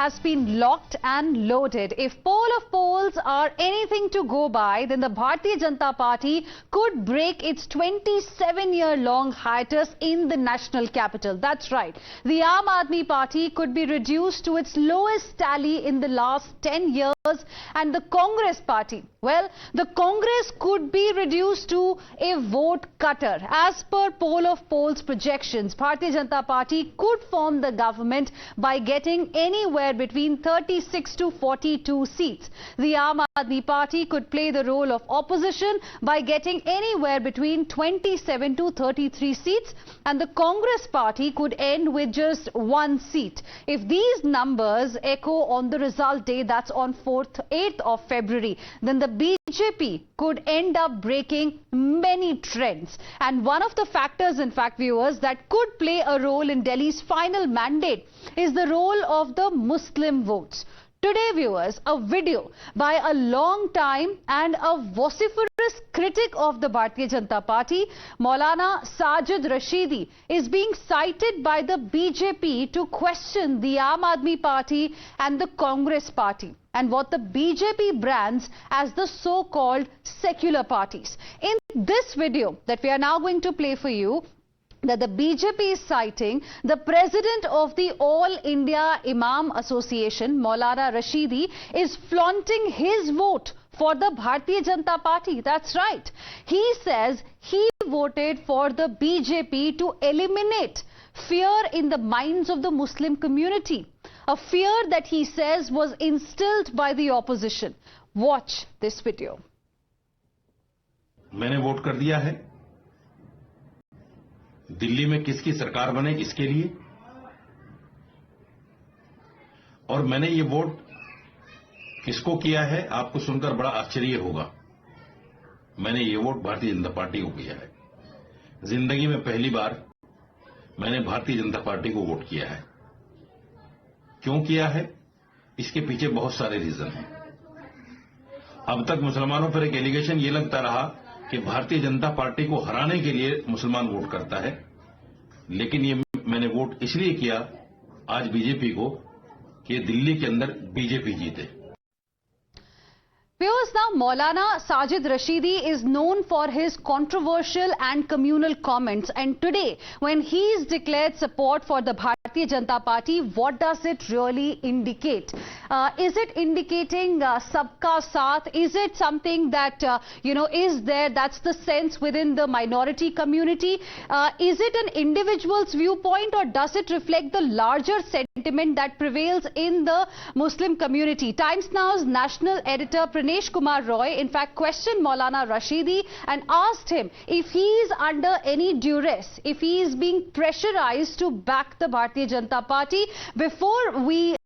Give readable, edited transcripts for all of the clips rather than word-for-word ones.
has been locked and loaded. If poll of polls are anything to go by, then the Bharatiya Janata Party could break its 27-year-long hiatus in the national capital. That's right. The Aam Aadmi Party could be reduced to its lowest tally in the last 10 years, and the Congress Party, well, the Congress could be reduced to a vote cutter. As per poll of polls projections, Bharatiya Janata Party could form the government by getting anywhere between 36 to 42 seats. The Aam Aadmi Party could play the role of opposition by getting anywhere between 27 to 33 seats, and the Congress Party could end with just 1 seat. If these numbers echo on the result day, that's on 8th of February, then the BJP could end up breaking many trends. And one of the factors, in fact, viewers, that could play a role in Delhi's final mandate is the role of the Muslim votes. Today, viewers, a video by a long time and a vociferous critic of the Bharatiya Janata Party, Maulana Sajid Rashidi, is being cited by the BJP to question the Aam Aadmi Party and the Congress Party, and what the BJP brands as the so-called secular parties. In this video that we are now going to play for you, that the BJP is citing the president of the All India Imam Association, Maulana Rashidi, is flaunting his vote for the Bharatiya Janata Party. That's right. He says he voted for the BJP to eliminate fear in the minds of the Muslim community. A fear that he says was instilled by the opposition. Watch this video. मैंने vote कर दिया है दिल्ली में किसकी सरकार बने इसके लिए, और मैंने ये वोट किसको किया है आपको सुनकर बड़ा आश्चर्य होगा। मैंने ये वोट भारतीय जनता पार्टी को किया है। जिंदगी में पहली बार मैंने भारतीय जनता पार्टी को वोट किया है। क्यों किया है, इसके पीछे बहुत सारे रीजन हैं। अब तक मुसलमानों पर एक एलिगेशन ये लगता रहा कि भारतीय जनता पार्टी को हराने के लिए मुसलमान वोट करता है, लेकिन ये मैंने वोट इसलिए किया आज बीजेपी को कि दिल्ली के अंदर बीजेपी जीते। Viewers, now Maulana Sajid Rashidi is known for his controversial and communal comments, and today when he is declared support for the Bharatiya Janata Party, what does it really indicate? Is it indicating sabka saath? Is it something that is there, that's the sense within the minority community? Is it an individual's viewpoint, or does it reflect the larger sentiment that prevails in the Muslim community? Times Now's national editor Pranesh Kumar Roy, in fact, questioned Maulana Rashidi and asked him if he is under any duress, if he is being pressurized to back the Bharatiya Janata Party. Before we,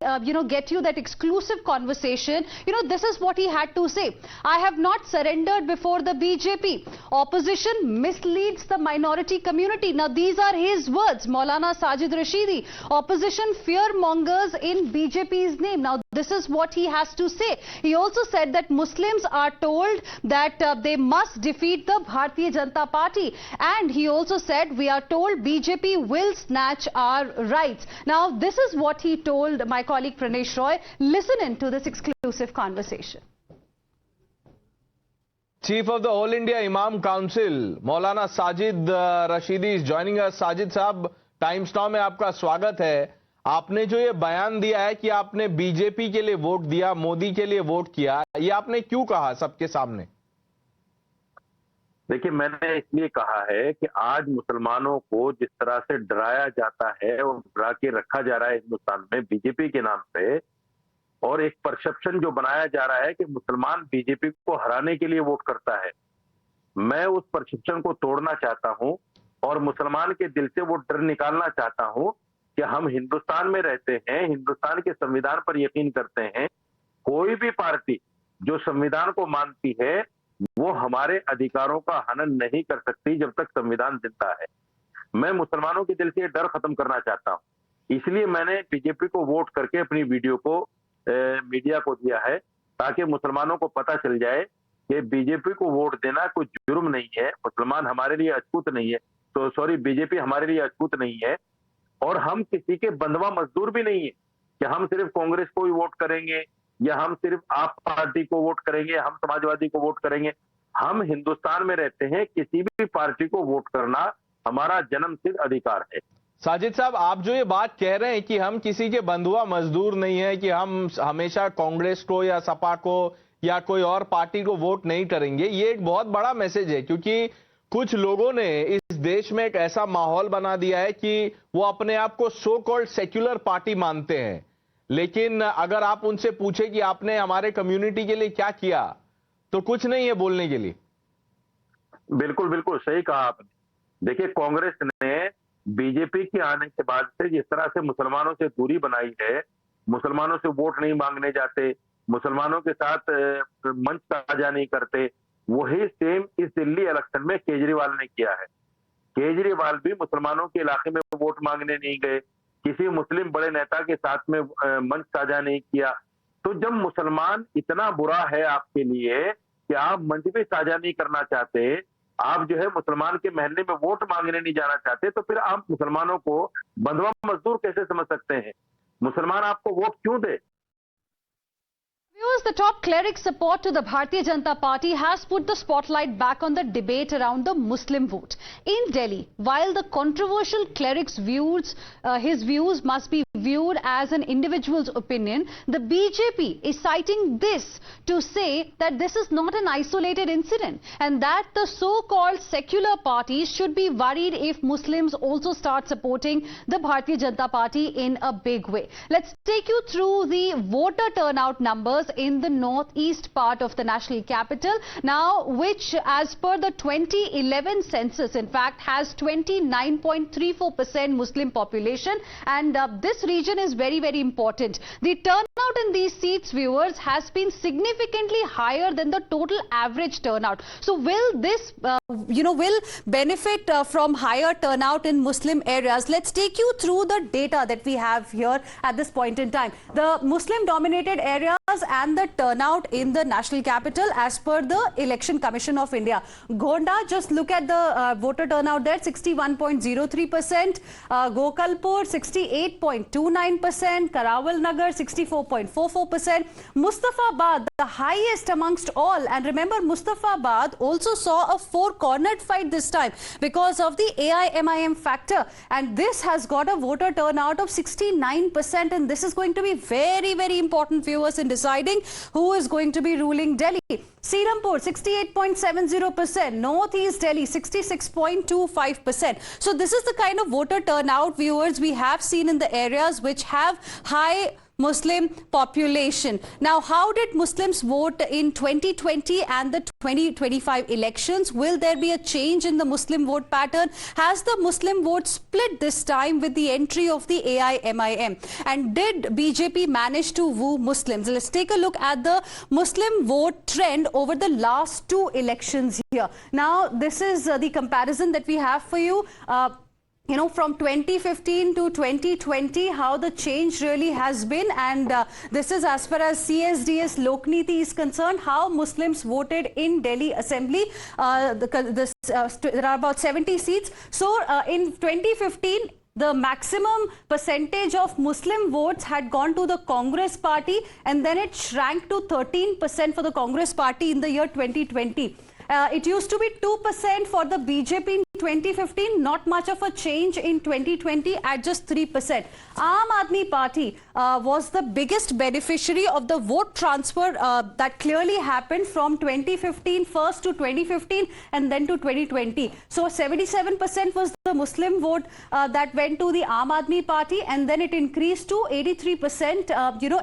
get you that exclusive conversation, this is what he had to say. I have not surrendered before the BJP. Opposition misleads the minority community. Now, these are his words, Maulana Sajid Rashidi. Opposition fear-mongers in BJP's name. Now, this is what he has to say. He also said that Muslims are told that they must defeat the Bharatiya Janata Party. And he also said, we are told BJP will snatch our rights. Now, this is what he told my colleague Pranesh Roy. Listen in to this exclusive conversation. Chief of the All India Imam Council, Maulana Sajid Rashidi is joining us. Sajid साहब, times now में आपका स्वागत है। आपने जो ये बयान दिया है कि आपने बीजेपी के लिए वोट दिया, मोदी के लिए वोट किया, ये आपने क्यों कहा सबके सामने? देखिए, मैंने इसलिए कहा है कि आज मुसलमानों को जिस तरह से डराया जाता है और डरा के रखा जा रहा है हिंदुस्तान में बीजेपी के नाम पे, और एक परसेप्शन जो बनाया जा रहा है कि मुसलमान बीजेपी को हराने के लिए वोट करता है, मैं उस परसेप्शन को तोड़ना चाहता हूं और मुसलमान के दिल से वो डर निकालना चाहता हूं कि हम हिंदुस्तान में रहते हैं, हिंदुस्तान के संविधान पर यकीन करते हैं। कोई भी पार्टी जो संविधान को मानती है वो हमारे अधिकारों का हनन नहीं कर सकती जब तक संविधान जिंदा है। मैं मुसलमानों के दिल से डर खत्म करना चाहता हूं, इसलिए मैंने बीजेपी को वोट करके अपनी वीडियो को मीडिया को दिया है, ताकि मुसलमानों को पता चल जाए कि बीजेपी को वोट देना कोई जुर्म नहीं है। मुसलमान हमारे लिए अछूत नहीं है, तो सॉरी, बीजेपी हमारे लिए अछूत नहीं है, और हम किसी के बंधवा मजदूर भी नहीं है। कि हम सिर्फ कांग्रेस को ही वोट करेंगे या हम सिर्फ आप पार्टी को वोट करेंगे, हम समाजवादी को वोट करेंगे। हम हिंदुस्तान में रहते हैं, किसी भी पार्टी को वोट करना हमारा जन्मसिद्ध अधिकार है। साजिद साहब, आप जो ये बात कह रहे हैं कि हम किसी के बंधुआ मजदूर नहीं है, कि हम हमेशा कांग्रेस को या सपा को या कोई और पार्टी को वोट नहीं करेंगे, ये एक बहुत बड़ा मैसेज है। क्योंकि कुछ लोगों ने इस देश में एक ऐसा माहौल बना दिया है कि वो अपने आप को सो कॉल्ड सेक्युलर पार्टी मानते हैं, लेकिन अगर आप उनसे पूछे कि आपने हमारे कम्युनिटी के लिए क्या किया, तो कुछ नहीं है बोलने के लिए। बिल्कुल बिल्कुल सही कहा आपने। देखिए, कांग्रेस ने बीजेपी के आने के बाद से जिस तरह से मुसलमानों से दूरी बनाई है, मुसलमानों से वोट नहीं मांगने जाते, मुसलमानों के साथ मंच साझा नहीं करते, वही सेम इस दिल्ली इलेक्शन में केजरीवाल ने किया है। केजरीवाल भी मुसलमानों के इलाके में वोट मांगने नहीं गए, किसी मुस्लिम बड़े नेता के साथ में मंच साझा नहीं किया। तो जब मुसलमान इतना बुरा है आपके लिए कि आप मंच भी साझा नहीं करना चाहते, आप जो है मुसलमान के महल्ले में वोट मांगने नहीं जाना चाहते, तो फिर आप मुसलमानों को बंधुआ मजदूर कैसे समझ सकते हैं? मुसलमान आपको वोट क्यों दे? The top cleric support to the Bharatiya Janata Party has put the spotlight back on the debate around the Muslim vote. In Delhi, while the controversial cleric's views, his views must be viewed as an individual's opinion, the BJP is citing this to say that this is not an isolated incident and that the so-called secular parties should be worried if Muslims also start supporting the Bharatiya Janata Party in a big way. Let's take you through the voter turnout numbers in the northeast part of the national capital, now which as per the 2011 census in fact has 29.34% Muslim population, and this region is very, very important. The turnout in these seats, viewers, has been significantly higher than the total average turnout. So will this will benefit from higher turnout in Muslim areas? Let's take you through the data that we have here at this point in time. The Muslim dominated areas and the turnout in the national capital as per the Election Commission of India. Gonda, just look at the voter turnout there, 61.03%, Gokalpur 68.29%, Karawal Nagar 64.44%, Mustafabad the highest amongst all, and remember Mustafabad also saw a four-cornered fight this time because of the AIMIM factor, and this has got a voter turnout of 69%, and this is going to be very, very important, viewers, in deciding who is going to be ruling Delhi. Sirampur 68.70%, Northeast Delhi 66.25%. So this is the kind of voter turnout, viewers, we have seen in the areas which have high Muslim population. Now, how did Muslims vote in 2020 and the 2025 elections? Will there be a change in the Muslim vote pattern? Has the Muslim vote split this time with the entry of the AIMIM? And did BJP manage to woo Muslims? Let's take a look at the Muslim vote trend over the last two elections here. Now, this is the comparison that we have for you. From 2015 to 2020, how the change really has been, and this is as far as CSDS Lokniti is concerned, how Muslims voted in Delhi Assembly. There are about 70 seats. So in 2015, the maximum percentage of Muslim votes had gone to the Congress party, and then it shrank to 13% for the Congress party in the year 2020. It used to be 2% for the BJP in 2015, not much of a change in 2020 at just 3%. Aam Aadmi Party was the biggest beneficiary of the vote transfer that clearly happened from 2015 first to 2015 and then to 2020. So 77% was the Muslim vote that went to the Aam Aadmi Party, and then it increased to 83%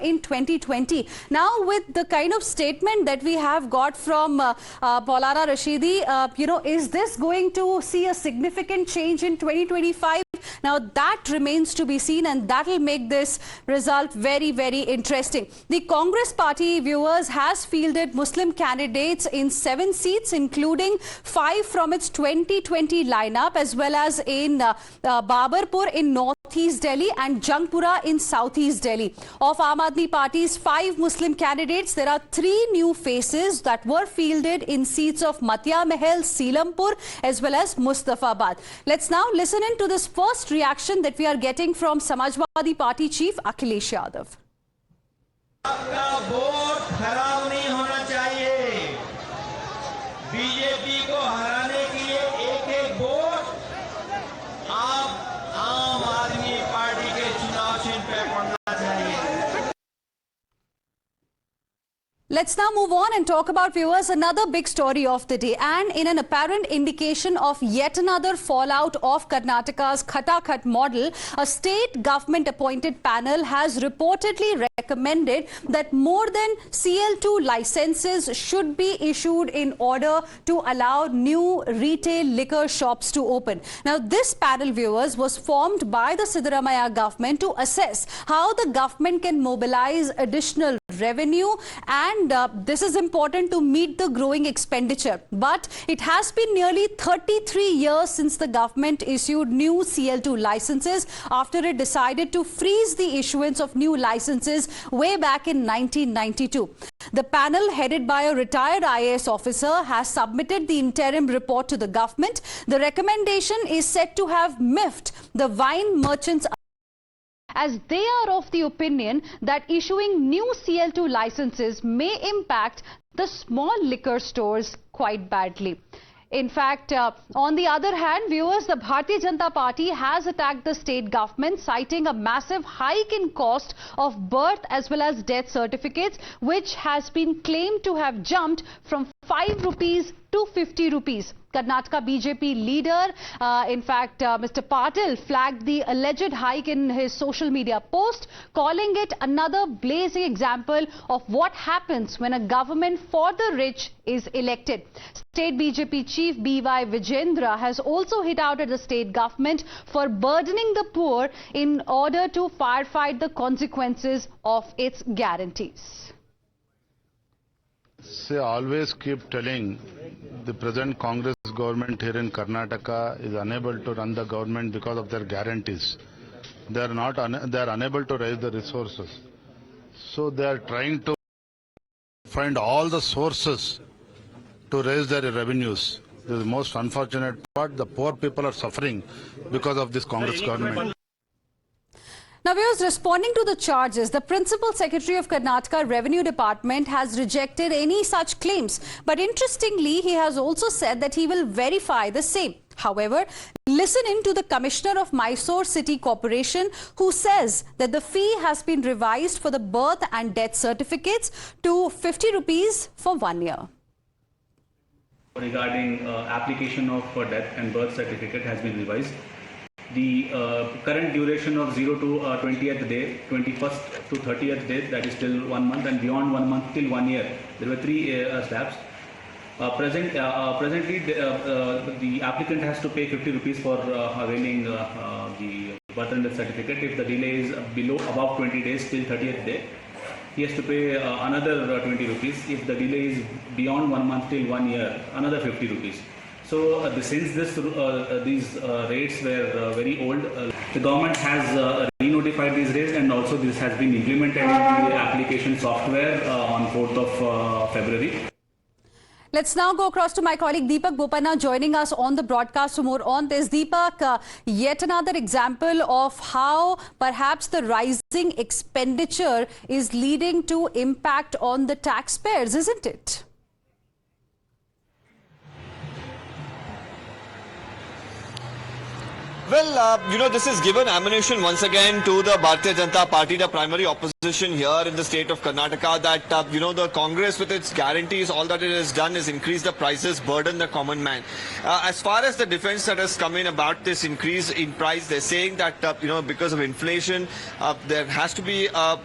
in 2020. Now with the kind of statement that we have got from Maulana Rashidi, is this going to see a significant change in 2025? Now that remains to be seen, and that will make this result very, very interesting. The Congress party, viewers, has fielded Muslim candidates in 7 seats, including 5 from its 2020 lineup, as well as in Babarpur in North Northeast Delhi and Jangpura in Southeast Delhi. Of Aam Aadmi Party's 5 Muslim candidates, there are 3 new faces that were fielded in seats of Matya Mahal, Seelampur as well as Mustafabad. Let's now listen in to this first reaction that we are getting from Samajwadi Party Chief Akhilesh Yadav. आपका vote खराब नहीं होना चाहिए। BJP को हराने के लिए एक-एक वोट आप आम आदमी पार्टी के चुनाव चिन्ह पे पड़ना चाहिए। Let's now move on and talk about, viewers, another big story of the day, and in an apparent indication of yet another fallout of Karnataka's Khatakhat model, a state government appointed panel has reportedly recommended that more than CL2 licenses should be issued in order to allow new retail liquor shops to open. Now, this panel, viewers, was formed by the Siddaramaiah government to assess how the government can mobilize additional revenue, and this is important to meet the growing expenditure. But it has been nearly 33 years since the government issued new CL2 licenses after it decided to freeze the issuance of new licenses way back in 1992. The panel, headed by a retired IAS officer, has submitted the interim report to the government. The recommendation is said to have miffed the wine merchants, as they are of the opinion that issuing new CL2 licenses may impact the small liquor stores quite badly. In fact, on the other hand, viewers, the Bharatiya Janata Party has attacked the state government, citing a massive hike in cost of birth as well as death certificates, which has been claimed to have jumped from 5 rupees to 50 rupees. Karnataka BJP leader, in fact, Mr. Patil, flagged the alleged hike in his social media post, calling it another blazing example of what happens when a government for the rich is elected. State BJP chief B.Y. Vijendra has also hit out at the state government for burdening the poor in order to firefight the consequences of its guarantees. Say, always keep telling the present Congress government here in Karnataka is unable to run the government because of their guarantees. They are unable to raise the resources. So they are trying to find all the sources to raise their revenues. This is the most unfortunate part. The poor people are suffering because of this Congress government. Now, viewers, responding to the charges, the Principal Secretary of Karnataka Revenue Department has rejected any such claims. But interestingly, he has also said that he will verify the same. However, listen in to the Commissioner of Mysore City Corporation, who says that the fee has been revised for the birth and death certificates to 50 rupees for 1 year. Regarding application of death and birth certificate has been revised. The current duration of 0 to 20th day, 21st to 30th day, that is till 1 month, and beyond 1 month till 1 year, there were 3 slabs. Presently, the applicant has to pay 50 rupees for availing the birth and death certificate. If the delay is above 20 days till 30th day, he has to pay another 20 rupees. If the delay is beyond 1 month till 1 year, another 50 rupees. So since these rates were very old, the government has re-notified these rates, and also this has been implemented in the application software on 4th of February. Let's now go across to my colleague Deepak Bopanna joining us on the broadcast for more on this. Deepak, yet another example of how perhaps the rising expenditure is leading to impact on the taxpayers, isn't it? Well, this is given ammunition once again to the Bharatiya Janata Party, the primary opposition here in the state of Karnataka, that, the Congress with its guarantees, all that it has done is increase the prices, burden the common man. As far as the defense that has come in about this increase in price, they're saying that, because of inflation, there has to be, a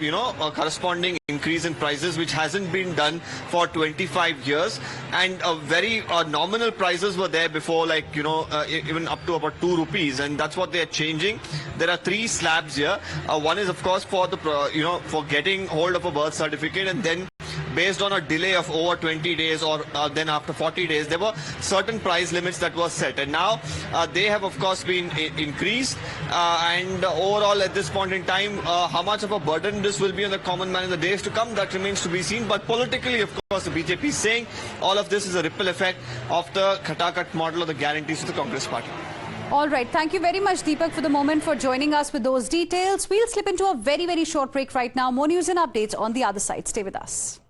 corresponding increase in prices, which hasn't been done for 25 years. And very nominal prices were there before, like, even up to about 2 rupees. And that's what they're changing. There are 3 slabs here. One is, of course, for the, for getting hold of a birth certificate, and then based on a delay of over 20 days or then after 40 days, there were certain price limits that were set. And now they have, of course, been increased. And overall, at this point in time, how much of a burden this will be on the common man in the days to come, that remains to be seen. But politically, of course, the BJP is saying all of this is a ripple effect of the Khatakat model of the guarantees to the Congress party. All right. Thank you very much, Deepak, for the moment, for joining us with those details. We'll slip into a very, very short break right now. More news and updates on the other side. Stay with us.